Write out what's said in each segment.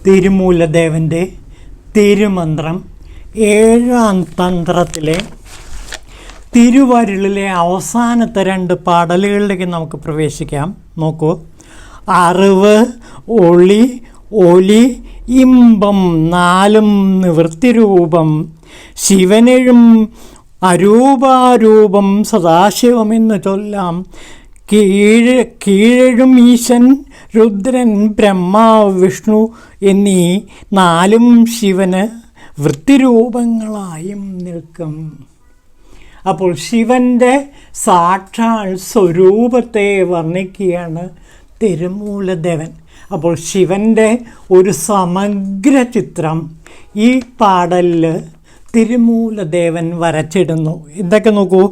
തിരുമൂലദേവൻ്റെ തിരുമന്ത്രം 7ാം തന്ത്രത്തിലെ തിരുവരുളിലെ അവസാനത്തെ 2 പാടലുകളിലേക്ക് നമുക്ക് പ്രവേശിക്കാം. നോക്കൂ. അറിവ്, ഒളി, ഒലി, ഇമ്പം 4 നിവൃത്തിരൂപം, ശിവനെഴും അരൂപാരൂപം സദാശിവമെന്ന് ചൊല്ലാം. കീഴഴും ഈശൻ, രുദ്രൻ, ബ്രഹ്മാവ്, വിഷ്ണു എന്നീ 4 ശിവന് വൃത്തിരൂപങ്ങളായും നിൽക്കും. അപ്പോൾ ശിവൻ്റെ സാക്ഷാൽ സ്വരൂപത്തെ വർണ്ണിക്കുകയാണ് തിരുമൂലദേവൻ. അപ്പോൾ ശിവൻ്റെ ഒരു സമഗ്ര ചിത്രം ഈ പാടലിൽ തിരുമൂലദേവൻ വരച്ചിടുന്നു. എന്തൊക്കെ നോക്കൂ.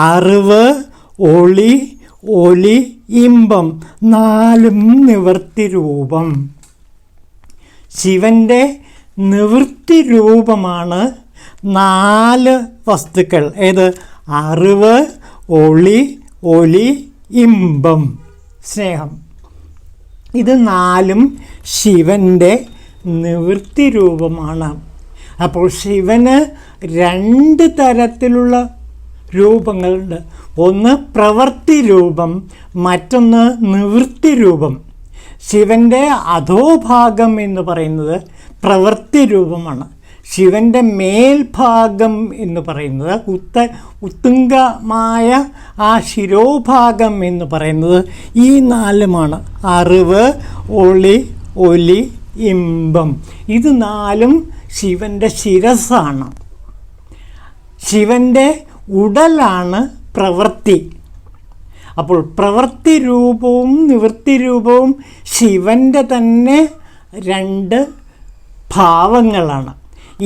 അറിവ്, ഒളി, ഒലി, ഇമ്പം 4 നിവൃത്തിരൂപം. ശിവൻ്റെ നിവൃത്തി രൂപമാണ് 4 വസ്തുക്കൾ. ഏത്? അറിവ്, ഒളി, ഒലി, ഇമ്പം, സ്നേഹം. ഇത് 4 ശിവൻ്റെ നിവൃത്തി രൂപമാണ്. അപ്പോൾ ശിവന് 2 തരത്തിലുള്ള രൂപങ്ങളുണ്ട്. ഒന്ന് പ്രവൃത്തി രൂപം, മറ്റൊന്ന് നിവൃത്തി രൂപം. ശിവൻ്റെ അധോഭാഗം എന്ന് പറയുന്നത് പ്രവൃത്തി രൂപമാണ്. ശിവൻ്റെ മേൽഭാഗം എന്ന് പറയുന്നത് ഉത്തുംഗമായ ആ ശിരോഭാഗം എന്ന് പറയുന്നത് ഈ 4 അറിവ്, ഒളി, ഒലി, ഇമ്പം. ഇത് 4 ശിവൻ്റെ ശിരസ്സാണ്. ശിവൻ്റെ ഉടലാണ് പ്രവൃത്തി. അപ്പോൾ പ്രവൃത്തി രൂപവും നിവൃത്തി രൂപവും ശിവൻ്റെ തന്നെ 2 ഭാവങ്ങളാണ്.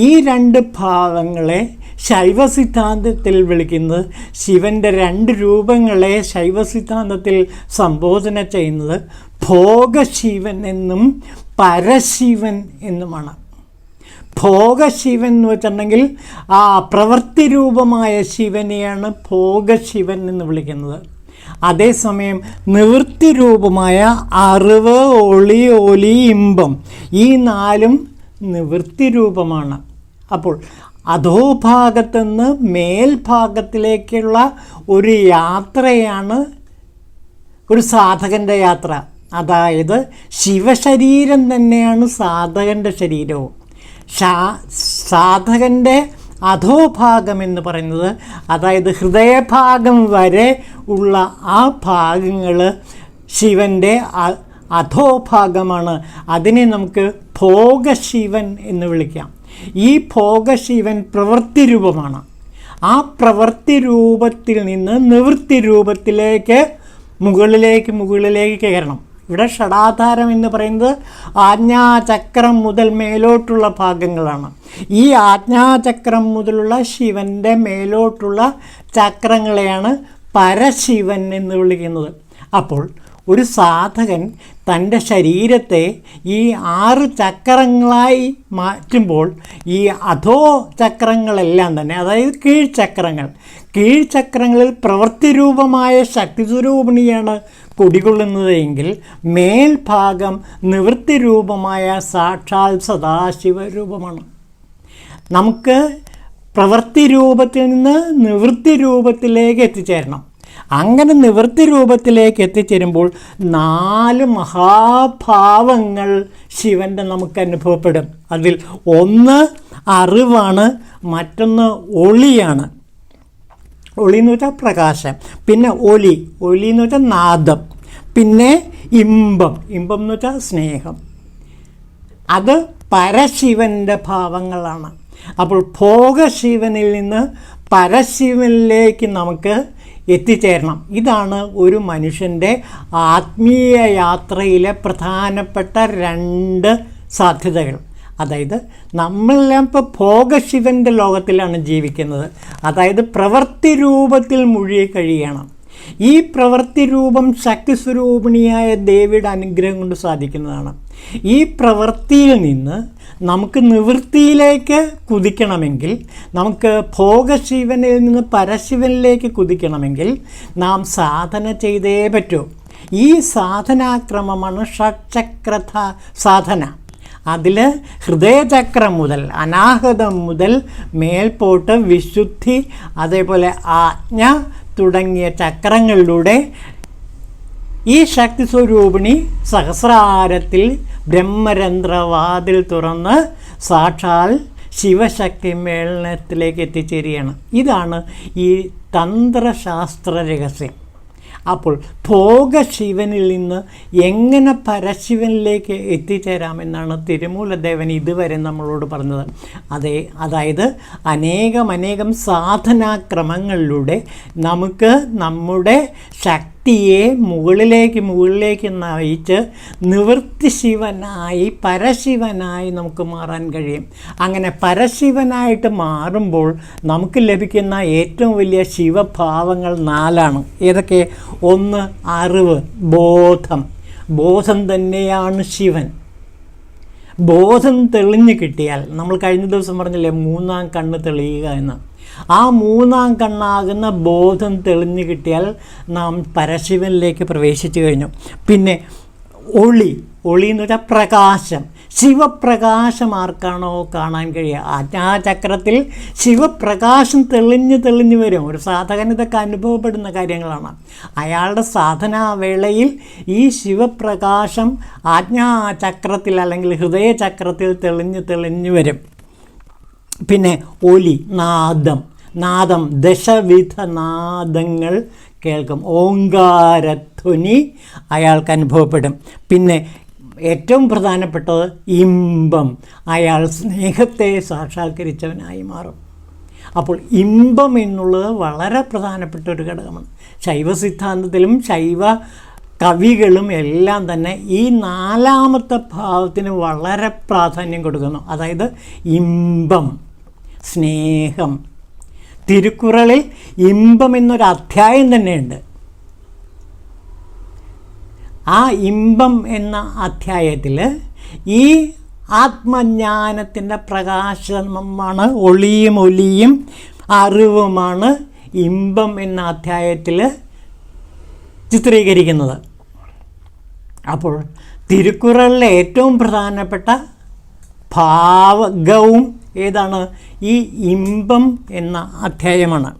ഈ 2 ഭാവങ്ങളെ ശൈവ സിദ്ധാന്തത്തിൽ വിളിക്കുന്നത്, ശിവൻ്റെ 2 രൂപങ്ങളെ ശൈവ സിദ്ധാന്തത്തിൽ സംബോധന ചെയ്യുന്നത് ഭോഗശിവൻ എന്നും പരശിവൻ എന്നുമാണ്. ഭോഗശിവൻ എന്ന് വെച്ചിട്ടുണ്ടെങ്കിൽ ആ പ്രവൃത്തി രൂപമായ ശിവനെയാണ് ഭോഗശിവൻ എന്ന് വിളിക്കുന്നത്. അതേസമയം നിവൃത്തി രൂപമായ അറിവ്, ഒളി, ഒലി, ഇമ്പം ഈ 4 നിവൃത്തി രൂപമാണ്. അപ്പോൾ അധോഭാഗത്തുനിന്ന് മേൽഭാഗത്തിലേക്കുള്ള ഒരു യാത്രയാണ് ഒരു സാധകൻ്റെ യാത്ര. അതായത് ശിവശരീരം തന്നെയാണ് സാധകൻ്റെ ശരീരവും. സാധകൻ്റെ അധോഭാഗം എന്ന് പറയുന്നത്, അതായത് ഹൃദയഭാഗം വരെ ഉള്ള ആ ഭാഗങ്ങൾ ശിവൻ്റെ അധോഭാഗമാണ്. അതിനെ നമുക്ക് ഭോഗശിവൻ എന്ന് വിളിക്കാം. ഈ ഭോഗശിവൻ പ്രവൃത്തി രൂപമാണ്. ആ പ്രവൃത്തി രൂപത്തിൽ നിന്ന് നിവൃത്തി രൂപത്തിലേക്ക് മുകളിലേക്ക് കയറണം. ഇവിടെ ഷടാധാരം എന്ന് പറയുന്നത് ആജ്ഞാചക്രം മുതൽ മേലോട്ടുള്ള ഭാഗങ്ങളാണ്. ഈ ആജ്ഞാചക്രം മുതലുള്ള ശിവൻ്റെ മേലോട്ടുള്ള ചക്രങ്ങളെയാണ് പരശിവൻ എന്ന് വിളിക്കുന്നത്. അപ്പോൾ ഒരു സാധകൻ തൻ്റെ ശരീരത്തെ ഈ 6 ചക്രങ്ങളായി മാറ്റുമ്പോൾ ഈ അധോ ചക്രങ്ങളെല്ലാം തന്നെ, അതായത് കീഴ്ചക്രങ്ങളിൽ പ്രവൃത്തി രൂപമായ ശക്തിസ്വരൂപിണിയാണ് കുടികൊള്ളുന്നത് എങ്കിൽ മേൽഭാഗം നിവൃത്തി രൂപമായ സാക്ഷാൽ സദാശിവരൂപമാണ്. നമുക്ക് പ്രവൃത്തി രൂപത്തിൽ നിന്ന് നിവൃത്തി രൂപത്തിലേക്ക് എത്തിച്ചേരണം. അങ്ങനെ നിവൃത്തി രൂപത്തിലേക്ക് എത്തിച്ചേരുമ്പോൾ 4 മഹാഭാവങ്ങൾ ശിവൻ്റെ നമുക്ക് അനുഭവപ്പെടും. അതിൽ ഒന്ന് അറിവാണ്, മറ്റൊന്ന് ഒളിയാണ്. ഒളി എന്ന് വെച്ചാൽ പ്രകാശം, പിന്നെ ഒലി എന്ന് വെച്ചാൽ നാദം, പിന്നെ ഇമ്പം എന്ന് വെച്ചാൽ സ്നേഹം. അത് പരശിവൻ്റെ ഭാവങ്ങളാണ്. അപ്പോൾ ഭോഗശിവനിൽ നിന്ന് പരശിവനിലേക്ക് നമുക്ക് എത്തിച്ചേരണം. ഇതാണ് ഒരു മനുഷ്യൻ്റെ ആത്മീയ യാത്രയിലെ പ്രധാനപ്പെട്ട 2 സാധ്യതകൾ. അതായത് നമ്മളെല്ലാം ഇപ്പോൾ ഭോഗശിവൻ്റെ ലോകത്തിലാണ് ജീവിക്കുന്നത്. അതായത് പ്രവൃത്തി രൂപത്തിൽ മുഴുകി കഴിയണം. ഈ പ്രവൃത്തി രൂപം ശക്തിസ്വരൂപിണിയായ ദേവിയുടെ അനുഗ്രഹം കൊണ്ട് സാധിക്കുന്നതാണ്. ഈ പ്രവൃത്തിയിൽ നിന്ന് നമുക്ക് നിവൃത്തിയിലേക്ക് കുതിക്കണമെങ്കിൽ, നമുക്ക് ഭോഗശിവനിൽ നിന്ന് പരശിവനിലേക്ക് കുതിക്കണമെങ്കിൽ നാം സാധന ചെയ്തേ പറ്റൂ. ഈ സാധനാക്രമമാണ് ഷഡ്ചക്ര സാധന. അതിൽ ഹൃദയചക്രം മുതൽ അനാഹതം മുതൽ മേൽപോട്ട് വിശുദ്ധി, അതേപോലെ ആജ്ഞ തുടങ്ങിയ ചക്രങ്ങളിലൂടെ ഈ ശക്തി സ്വരൂപിണി സഹസ്രാരത്തിൽ ബ്രഹ്മരന്ധ്രവാതിൽ തുറന്ന് സാക്ഷാൽ ശിവശക്തി മേളനത്തിലേക്ക് എത്തിച്ചേരുകയാണ്. ഇതാണ് ഈ തന്ത്രശാസ്ത്ര രഹസ്യം. അപ്പോൾ ഭോഗശിവനിൽ നിന്ന് എങ്ങനെ പരശിവനിലേക്ക് എത്തിച്ചേരാമെന്നാണ് തിരുമൂലദേവൻ ഇതുവരെ നമ്മളോട് പറഞ്ഞത്. അതായത് അനേകം സാധനാക്രമങ്ങളിലൂടെ നമുക്ക് നമ്മുടെ ശക്തിയെ മുകളിലേക്ക് നയിച്ച് നിവൃത്തി ശിവനായി പരശിവനായി നമുക്ക് മാറാൻ കഴിയും. അങ്ങനെ പരശിവനായിട്ട് മാറുമ്പോൾ നമുക്ക് ലഭിക്കുന്ന ഏറ്റവും വലിയ ശിവഭാവങ്ങൾ 4ആണ്. ഏതൊക്കെ? 1 അറിവ്, ബോധം തന്നെയാണ് ശിവൻ. ബോധം തെളിഞ്ഞു കിട്ടിയാൽ, നമ്മൾ കഴിഞ്ഞ ദിവസം പറഞ്ഞില്ലേ 3ാം കണ്ണ് തെളിയുക എന്ന്, ആ 3ാം കണ്ണാകുന്ന ബോധം തെളിഞ്ഞു കിട്ടിയാൽ നാം പരശിവനിലേക്ക് പ്രവേശിച്ചു കഴിഞ്ഞു. പിന്നെ ഒളി എന്ന് വെച്ചാൽ പ്രകാശം, ശിവപ്രകാശം ആർക്കാണോ കാണാൻ കഴിയുക, ആജ്ഞാചക്രത്തിൽ ശിവപ്രകാശം തെളിഞ്ഞു വരും. ഒരു സാധകന് ഇതൊക്കെ അനുഭവപ്പെടുന്ന കാര്യങ്ങളാണ്. അയാളുടെ സാധനാവേളയിൽ ഈ ശിവപ്രകാശം ആജ്ഞാചക്രത്തിൽ അല്ലെങ്കിൽ ഹൃദയചക്രത്തിൽ തെളിഞ്ഞു വരും. പിന്നെ ഒലി, നാദം, ദശവിധ നാദങ്ങൾ കേൾക്കും. ഓങ്കാരധ്വനി അയാൾക്ക് അനുഭവപ്പെടും. പിന്നെ ഏറ്റവും പ്രധാനപ്പെട്ടത് ഇമ്പം, അയാൾ സ്നേഹത്തെ സാക്ഷാത്കരിച്ചവനായി മാറും. അപ്പോൾ ഇമ്പം എന്നുള്ളത് വളരെ പ്രധാനപ്പെട്ട ഒരു ഘടകമാണ്. ശൈവ സിദ്ധാന്തത്തിലും ശൈവ കവികളും എല്ലാം തന്നെ ഈ 4ാമത്തെ ഭാവത്തിന് വളരെ പ്രാധാന്യം കൊടുക്കുന്നു. അതായത് ഇമ്പം, സ്നേഹം. തിരുക്കുറളിൽ ഇമ്പം എന്നൊരു അധ്യായം തന്നെയുണ്ട്. ആ ഇമ്പം എന്ന അധ്യായത്തിൽ ഈ ആത്മജ്ഞാനത്തിൻ്റെ പ്രകാശമാണ്, ഒളിയും അറിവുമാണ് ഇമ്പം എന്ന അധ്യായത്തിൽ ചിത്രീകരിക്കുന്നത്. അപ്പോൾ തിരുക്കുറളിലെ ഏറ്റവും പ്രധാനപ്പെട്ട ഭാഗവും ഏതാണ്? ഈ ഇമ്പം എന്ന അധ്യായമാണ്.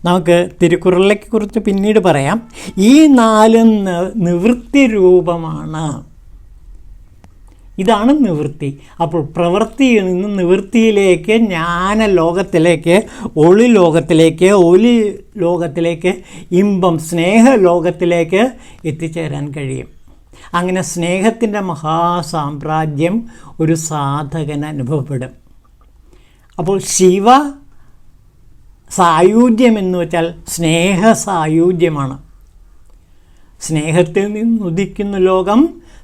നമുക്ക് തിരുക്കുറളിനെ കുറിച്ച് പിന്നീട് പറയാം. ഈ 4 നിവൃത്തി രൂപമാണ്. ഇതാണ് നിവൃത്തി. അപ്പോൾ പ്രവൃത്തിയിൽ നിന്ന് നിവൃത്തിയിലേക്ക്, ജ്ഞാനലോകത്തിലേക്ക്, ഒളി ലോകത്തിലേക്ക്, ഇമ്പം സ്നേഹലോകത്തിലേക്ക് എത്തിച്ചേരാൻ കഴിയും. അങ്ങനെ സ്നേഹത്തിൻ്റെ മഹാസാമ്രാജ്യം ഒരു സാധകന് അനുഭവപ്പെടും. അപ്പോൾ ശിവ സായുജ്യം എന്ന് വെച്ചാൽ സ്നേഹസായുജ്യമാണ്. സ്നേഹത്തിൽ നിന്നുദിക്കുന്ന ലോകം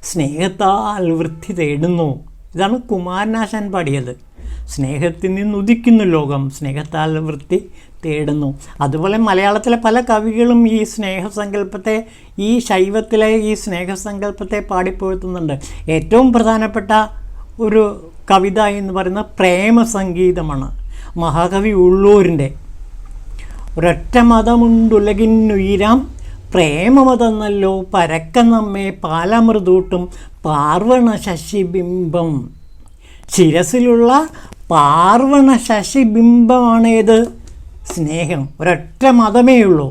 സ്നേഹത്താൽ വൃദ്ധി തേടുന്നു. ഇതാണ് കുമാരനാശാൻ പാടിയത്. സ്നേഹത്തിൽ നിന്നുദിക്കുന്ന ലോകം സ്നേഹത്താൽ വൃത്തി തേടുന്നു. അതുപോലെ മലയാളത്തിലെ പല കവികളും ഈ സ്നേഹസങ്കല്പത്തെ, ഈ ശൈവത്തിലെ ഈ സ്നേഹസങ്കല്പത്തെ പാടിപ്പോഴ്ത്തുന്നുണ്ട്. ഏറ്റവും പ്രധാനപ്പെട്ട ഒരു കവിത എന്ന് പറയുന്നത് പ്രേമസംഗീതമാണ്. മഹാകവി ഉള്ളൂരിൻ്റെ ഒരൊറ്റ മതമുണ്ടുലകിന്നുയിരാം പ്രേമമതെന്നല്ലോ പരക്ക നമ്മെ പാലമൃതൂട്ടും പാർവണ ശശിബിംബം. ശിരസിലുള്ള പാർവണ ശശിബിംബമാണേത്? സ്നേഹം. ഒരൊറ്റ മതമേ ഉള്ളൂ,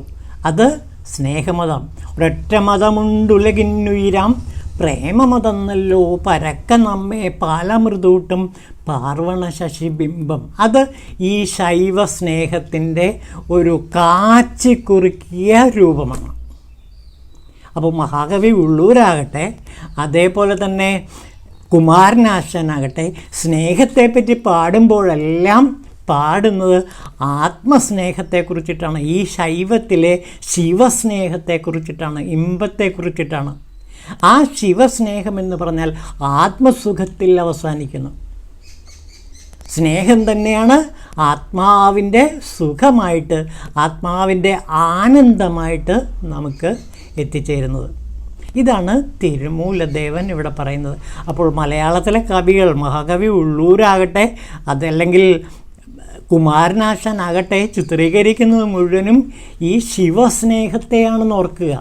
അത് സ്നേഹമതം. ഒരൊറ്റ മതമുണ്ടുലകിന്നുയിരാം പ്രേമമതെന്നല്ലോ പരക്ക നമ്മെ പാലമൃതൂട്ടും പാർവണ ശശിബിംബം. അത് ഈ ശൈവ സ്നേഹത്തിൻ്റെ ഒരു കാച്ചിക്കുറുക്കിയ രൂപമാണ്. അപ്പോൾ മഹാകവി ഉള്ളൂരാകട്ടെ, അതേപോലെ തന്നെ കുമാരനാശാനാകട്ടെ, സ്നേഹത്തെപ്പറ്റി പാടുമ്പോഴെല്ലാം പാടുന്നത് ആത്മസ്നേഹത്തെക്കുറിച്ചിട്ടാണ്. ഈ ശൈവത്തിലെ ശിവസ്നേഹത്തെക്കുറിച്ചിട്ടാണ്, ഇമ്പത്തെക്കുറിച്ചിട്ടാണ്. ആ ശിവസ്നേഹം എന്ന് പറഞ്ഞാൽ ആത്മസുഖത്തിൽ അവസാനിക്കുന്നു. സ്നേഹം തന്നെയാണ് ആത്മാവിൻ്റെ സുഖമായിട്ട്, ആത്മാവിൻ്റെ ആനന്ദമായിട്ട് നമുക്ക് എത്തിച്ചേരുന്നത്. ഇതാണ് തിരുമൂലദേവൻ ഇവിടെ പറയുന്നത്. അപ്പോൾ മലയാളത്തിലെ കവികൾ, മഹാകവി ഉള്ളൂരാകട്ടെ അതല്ലെങ്കിൽ കുമാരനാശാനാകട്ടെ ചിത്രീകരിക്കുന്നത് മുഴുവനും ഈ ശിവസ്നേഹത്തെയാണെന്ന് ഓർക്കുക.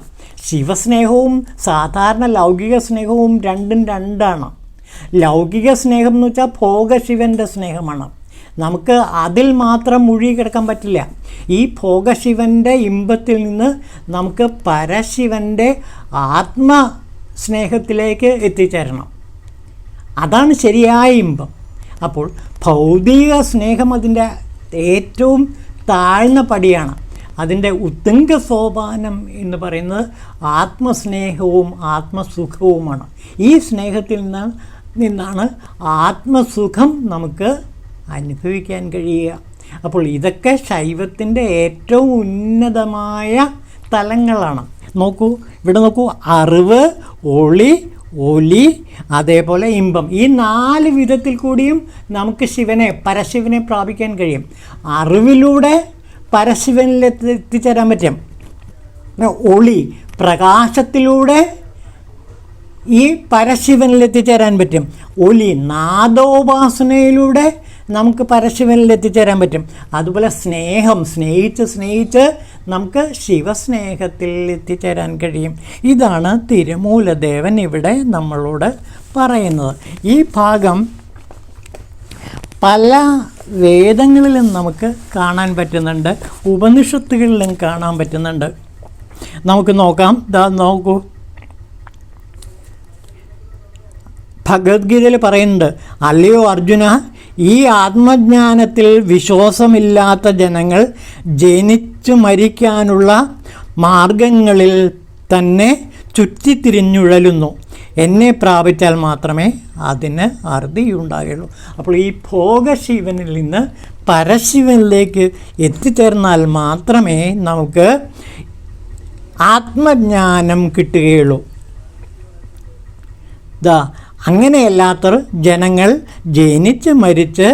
ശിവസ്നേഹവും സാധാരണ ലൗകിക സ്നേഹവും രണ്ടും രണ്ടാണ്. ലൗകിക സ്നേഹം എന്ന് വെച്ചാൽ ഭോഗശിവൻ്റെ സ്നേഹമാണ്. നമുക്ക് അതിൽ മാത്രം മുഴുകി കിടക്കാൻ പറ്റില്ല. ഈ ഭോഗശിവൻ്റെ ഇമ്പത്തിൽ നിന്ന് നമുക്ക് പരശിവൻ്റെ ആത്മസ്നേഹത്തിലേക്ക് എത്തിച്ചേരണം. അതാണ് ശരിയായ ഇമ്പം. അപ്പോൾ ഭൗതിക സ്നേഹം അതിൻ്റെ ഏറ്റവും താഴ്ന്ന പടിയാണ്. അതിൻ്റെ ഉത്തുംഗ സോപാനം എന്ന് പറയുന്നത് ആത്മസ്നേഹവും ആത്മസുഖവുമാണ്. ഈ സ്നേഹത്തിൽ നിന്നാണ് ആത്മസുഖം നമുക്ക് അനുഭവിക്കാൻ കഴിയുക. അപ്പോൾ ഇതൊക്കെ ശൈവത്തിൻ്റെ ഏറ്റവും ഉന്നതമായ തലങ്ങളാണ്. നോക്കൂ, ഇവിടെ നോക്കൂ, അറിവ്, ഒളി, ഒലി, അതേപോലെ ഇമ്പം. ഈ 4 വിധത്തിൽ കൂടിയും നമുക്ക് പരശിവനെ പ്രാപിക്കാൻ കഴിയും. അറിവിലൂടെ പരശിവനിൽ എത്തിച്ചേരാൻ പറ്റും. ഒളി, പ്രകാശത്തിലൂടെ ഈ പരശിവനിൽ എത്തിച്ചേരാൻ പറ്റും. ഒലി, നാദോപാസനയിലൂടെ നമുക്ക് പരശിവനിൽ എത്തിച്ചേരാൻ പറ്റും. അതുപോലെ സ്നേഹം, സ്നേഹിച്ച് നമുക്ക് ശിവസ്നേഹത്തിൽ എത്തിച്ചേരാൻ കഴിയും. ഇതാണ് തിരുമൂലദേവൻ ഇവിടെ നമ്മളോട് പറയുന്നത്. ഈ ഭാഗം പല വേദങ്ങളിലും നമുക്ക് കാണാൻ പറ്റുന്നുണ്ട്, ഉപനിഷത്തുകളിലും കാണാൻ പറ്റുന്നുണ്ട്. നമുക്ക് നോക്കാം. നോക്കൂ, ഭഗവത്ഗീതയിൽ പറയുന്നുണ്ട്, അല്ലയോ അർജുന, ഈ ആത്മജ്ഞാനത്തിൽ വിശ്വാസമില്ലാത്ത ജനങ്ങൾ ജനിച്ചു മരിക്കാനുള്ള മാർഗങ്ങളിൽ തന്നെ ചുറ്റിത്തിരിഞ്ഞുഴലുന്നു. എന്നെ പ്രാപിച്ചാൽ മാത്രമേ അതിന് അറുതിയുണ്ടാകുള്ളൂ. അപ്പോൾ ഈ ഭോഗശിവനിൽ നിന്ന് പരശിവനിലേക്ക് എത്തിച്ചേർന്നാൽ മാത്രമേ നമുക്ക് ആത്മജ്ഞാനം കിട്ടുകയുള്ളൂ. അങ്ങനെയല്ലാത്തവർ ജനങ്ങൾ ജനിച്ച് മരിച്ച്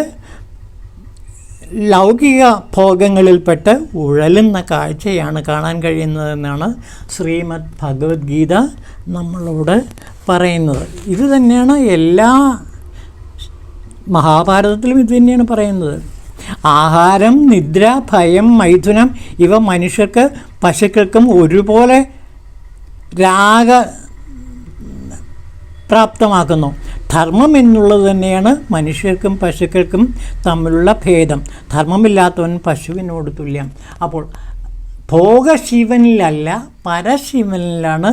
ലൗകിക ഭോഗങ്ങളിൽപ്പെട്ട് ഉഴലുന്ന കാഴ്ചയാണ് കാണാൻ കഴിയുന്നതെന്നാണ് ശ്രീമദ് ഭഗവത്ഗീത നമ്മളോട് പറയുന്നത്. ഇത് തന്നെയാണ് എല്ലാ മഹാഭാരതത്തിലും ഇത് തന്നെയാണ് പറയുന്നത്. ആഹാരം, നിദ്ര, ഭയം, മൈഥുനം ഇവ മനുഷ്യർക്ക് പശുക്കൾക്കും ഒരുപോലെ പ്രാപ്തമാക്കുന്നു. ധർമ്മം എന്നുള്ളത് തന്നെയാണ് മനുഷ്യർക്കും പശുക്കൾക്കും തമ്മിലുള്ള ഭേദം. ധർമ്മമില്ലാത്തവൻ പശുവിനോട് തുല്യം. അപ്പോൾ ഭോഗശിവനിലല്ല പരശിവനിലാണ്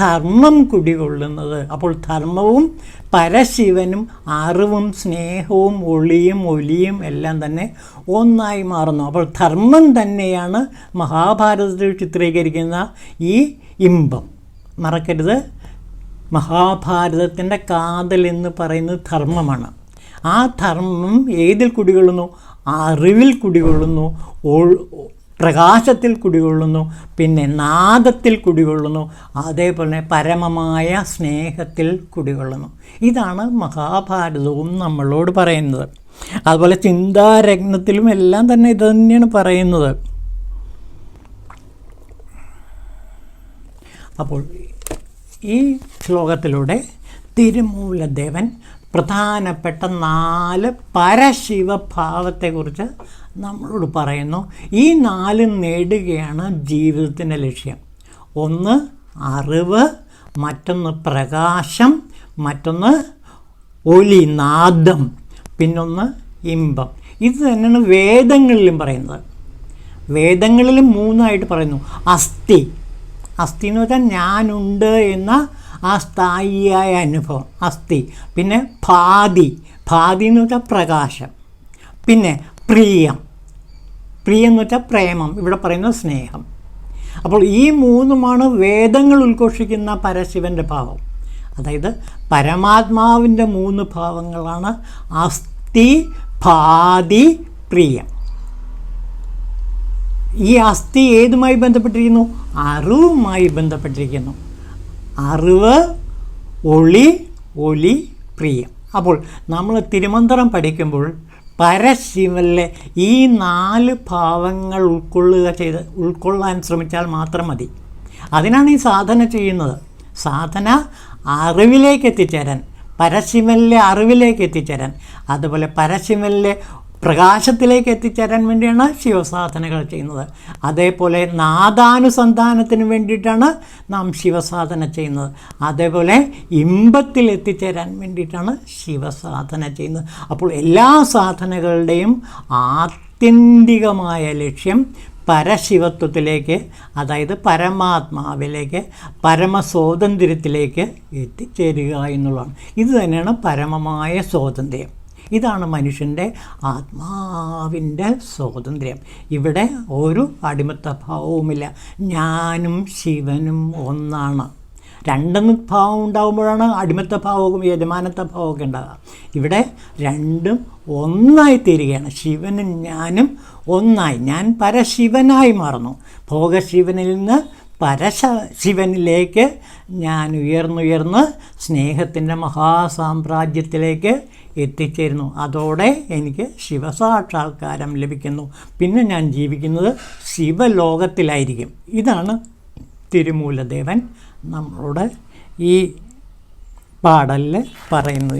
ധർമ്മം കുടികൊള്ളുന്നത്. അപ്പോൾ ധർമ്മവും പരശിവനും അറിവും സ്നേഹവും ഒളിയും ഒലിയും എല്ലാം തന്നെ ഒന്നായി മാറുന്നു. അപ്പോൾ ധർമ്മം തന്നെയാണ് മഹാഭാരതത്തിൽ ചിത്രീകരിക്കുന്ന ഈ ഇമ്പം. മറക്കരുത്, മഹാഭാരതത്തിൻ്റെ കാതൽ എന്ന് പറയുന്നത് ധർമ്മമാണ്. ആ ധർമ്മം ഏതിൽ കുടികൊള്ളുന്നു? അറിവിൽ കുടികൊള്ളുന്നു, പ്രകാശത്തിൽ കുടികൊള്ളുന്നു, പിന്നെ നാദത്തിൽ കുടികൊള്ളുന്നു, അതേപോലെ പരമമായ സ്നേഹത്തിൽ കുടികൊള്ളുന്നു. ഇതാണ് മഹാഭാരതവും നമ്മളോട് പറയുന്നത്. അതുപോലെ ചിന്താരത്നത്തിലും എല്ലാം തന്നെ ഇത് തന്നെയാണ് പറയുന്നത്. അപ്പോൾ ഈ ശ്ലോകത്തിലൂടെ തിരുമൂലദേവൻ പ്രധാനപ്പെട്ട 4 പരശിവഭാവത്തെക്കുറിച്ച് നമ്മളോട് പറയുന്നു. ഈ 4 നേടുകയാണ് ജീവിതത്തിൻ്റെ ലക്ഷ്യം. ഒന്ന് അറിവ്, മറ്റൊന്ന് പ്രകാശം, മറ്റൊന്ന് ഒലി, നാദം, പിന്നൊന്ന് ഇമ്പം. ഇത് തന്നെയാണ് വേദങ്ങളിലും പറയുന്നത്. വേദങ്ങളിലും 3 പറയുന്നു. അസ്ഥി എന്ന് വെച്ചാൽ ഞാനുണ്ട് എന്ന ആ സ്ഥായിയായ അനുഭവം, അസ്ഥി. പിന്നെ ഭാതി എന്ന് വെച്ചാൽ പ്രകാശം. പിന്നെ പ്രിയം എന്ന് വെച്ചാൽ പ്രേമം, ഇവിടെ പറയുന്നത് സ്നേഹം. അപ്പോൾ ഈ 3 വേദങ്ങൾ ഉദ്ഘോഷിക്കുന്ന പരശിവൻ്റെ ഭാവം. അതായത് പരമാത്മാവിൻ്റെ 3 ഭാവങ്ങളാണ് അസ്ഥി, ഭാതി, പ്രിയം. ഈ അസ്ഥി ഏതുമായി ബന്ധപ്പെട്ടിരിക്കുന്നു? അറിവുമായി ബന്ധപ്പെട്ടിരിക്കുന്നു. അറിവ്, ഒളി, ഒലി, പ്രിയം. അപ്പോൾ നമ്മൾ തിരുമന്ത്രം പഠിക്കുമ്പോൾ പരശിവനിലെ ഈ 4 ഭാവങ്ങൾ ഉൾക്കൊള്ളാൻ ശ്രമിച്ചാൽ മാത്രം മതി. അതിനാണ് ഈ സാധന ചെയ്യുന്നത്. സാധന അറിവിലേക്ക് എത്തിച്ചേരാൻ, പരശിവനിലെ അറിവിലേക്ക് എത്തിച്ചേരാൻ, അതുപോലെ പരശിവനിലെ പ്രകാശത്തിലേക്ക് എത്തിച്ചേരാൻ വേണ്ടിയാണ് ശിവസാധനകൾ ചെയ്യുന്നത്. അതേപോലെ നാദാനുസന്ധാനത്തിന് വേണ്ടിയിട്ടാണ് നാം ശിവസാധന ചെയ്യുന്നത്. അതേപോലെ ഇമ്പത്തിൽ എത്തിച്ചേരാൻ വേണ്ടിയിട്ടാണ് ശിവസാധന ചെയ്യുന്നത്. അപ്പോൾ എല്ലാ സാധനകളുടെയും ആത്യന്തികമായ ലക്ഷ്യം പരശിവത്വത്തിലേക്ക്, അതായത് പരമാത്മാവിലേക്ക്, പരമസ്വാതന്ത്ര്യത്തിലേക്ക് എത്തിച്ചേരുക എന്നുള്ളതാണ്. ഇത് തന്നെയാണ് പരമമായ സ്വാതന്ത്ര്യം. ഇതാണ് മനുഷ്യൻ്റെ ആത്മാവിൻ്റെ സ്വാതന്ത്ര്യം. ഇവിടെ ഒരു അടിമത്ത ഭാവവുമില്ല. ഞാനും ശിവനും ഒന്നാണ്. രണ്ടെന്ന് ഭാവം ഉണ്ടാകുമ്പോഴാണ് അടിമത്ത ഭാവവും യജമാനത്ത ഭാവമൊക്കെ ഉണ്ടാകുക. ഇവിടെ രണ്ടും ഒന്നായി തീരുകയാണ്. ശിവനും ഞാനും ഒന്നായി. ഞാൻ പരശിവനായി മാറുന്നു. ഭോഗശിവനിൽ നിന്ന് പരശിവനിലേക്ക് ഞാൻ ഉയർന്നുയർന്ന് സ്നേഹത്തിൻ്റെ മഹാസാമ്രാജ്യത്തിലേക്ക് എത്തിച്ചേരുന്നു. അതോടെ എനിക്ക് ശിവസാക്ഷാത്കാരം ലഭിക്കുന്നു. പിന്നെ ഞാൻ ജീവിക്കുന്നത് ശിവലോകത്തിലായിരിക്കും. ഇതാണ് തിരുമൂലദേവൻ നമ്മളോട് ഈ പാടലിൽ പറയുന്നത്.